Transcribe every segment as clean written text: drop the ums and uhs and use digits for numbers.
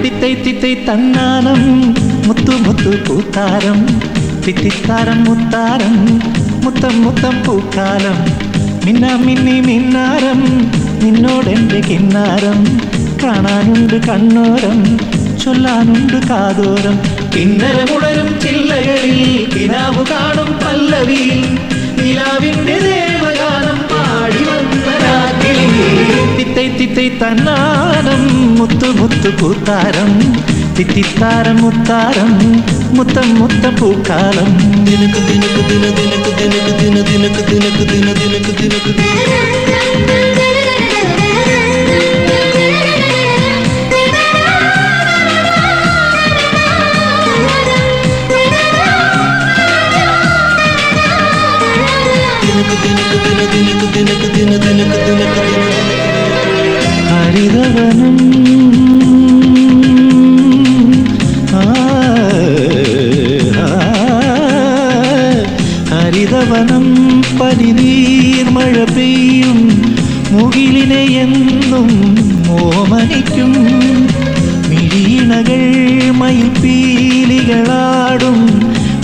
തിത്തൈ തിത്തൈ തന്നാനം മുത്തു മുത്തു പൂത്താരം തിത്തിത്താരം മുത്താരം മുത്തം മുത്തം പൂക്കാലം മിന്നാ മിന്നി മിന്നാരം നിന്നോടെന്റെ കിന്നാരം കാണാനുണ്ട് കണ്ണോരം ചൊല്ലാനുണ്ട് കാതോരം കിന്നരമുടരും ചില്ലകളിൽ കിനാവു കാണും പല്ലവിയിൽ നിലാവിന്റെ ദേവഗാനം പാടി വന്ന രാത്രി തിത്തൈ തിത്തൈ തന്നാനം മുത്തു മുത്തു പൂത്താരം തിത്തിത്താരം മുത്താരം മുത്തം മുത്തം പൂക്കാലം ദിനക്ക് ദിനക്ക് ദിന ദിനക്ക് ദിനക്ക് ദിന ദിനക്ക് ദിനക്ക് ദിന ദിനക്ക് ദിനക്ക് ഹരിതവനം ഹരിതവനം പനിനീർ മഴ പെയ്യും മുകിലിനെ എന്നും ഓമനിക്കും മിഴിയിണകൾ മയിൽപ്പീലികളാടും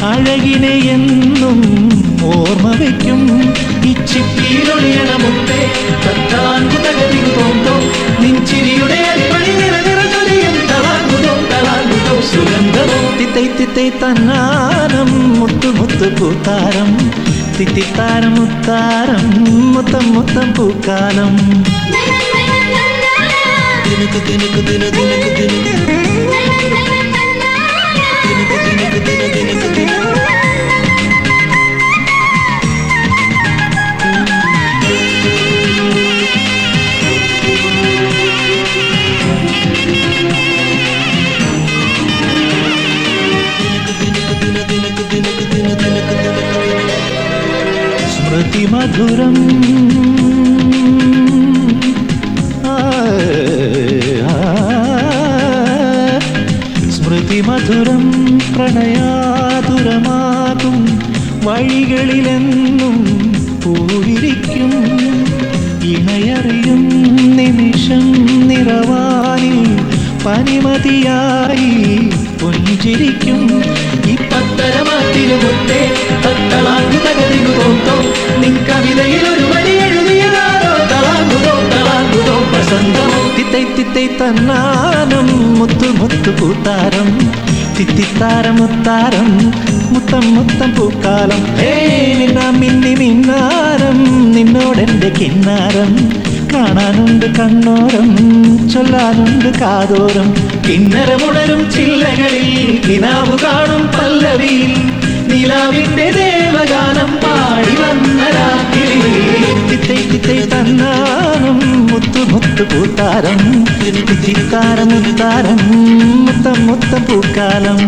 അഴകിനെ എന്നും ഓർമ്മ വയ്ക്കും ഇച്ചിപ്പീലൊളിയണമുട്ടേ തത്താങ്കു തകതികു തോന്തോ നിൻചിരിയുടെ അടിപൊളി നിറനിറചൊലിയും തളാങ്കുതോ തളാങ്കുതോ സുഗന്ധമോ തിത്തൈ തിത്തൈ തന്നാനം മുത്തു മുത്തു പൂത്താരം തിത്തിത്താരം മുത്താരം മുത്തം മുത്തം പൂക്കാലം ദിനക്ക് ദിനക്ക് ദിന ദിനക്ക് ദിനക്ക് സ്മൃതി മധുരം സ്മൃതി മധുരം പ്രണയാതുരമാകും വഴികളിലെന്നും പൂവിരിക്കും ഇണയറിയും നിമിഷം നിറവാനിൽ പനിമതിയായി പുഞ്ചിരിക്കും ഈ പത്തരമാറ്റിലുമുട്ടേ തത്തളാങ്കു തകതികു തോന്തോ നിൻ കവിതയിൽ ഒരു വരി എഴുതിയതാരോ തളാങ്കുതോ തളാങ്കുതോ വസന്തമോ തിത്തൈ തിത്തൈ തന്നാനം മുത്തു മുത്തു പൂത്താരം തിത്തിത്താരം മുത്താരം മുത്തം മുത്തം പൂക്കാലം നിന്നാ മിന്നി മിന്നാരം നിന്നോടെന്റെ കിന്നാരം കാണാനുണ്ട് കണ്ണോരം ചൊല്ലാനുണ്ട് കാതോരം കിന്നരമുടരും ചില്ലകളിൽ കിനാവു കാണും പല്ലവിയിൽ നിലാവിന്റെ ദേവഗാനം പാടി വന്ന രാത്രി തിത്തൈ തിത്തൈ തന്നാനം മുത്തു മുത്തു പൂത്താരം തിത്തിത്താരം മുത്താരം മുത്തം മുത്തം പൂക്കാലം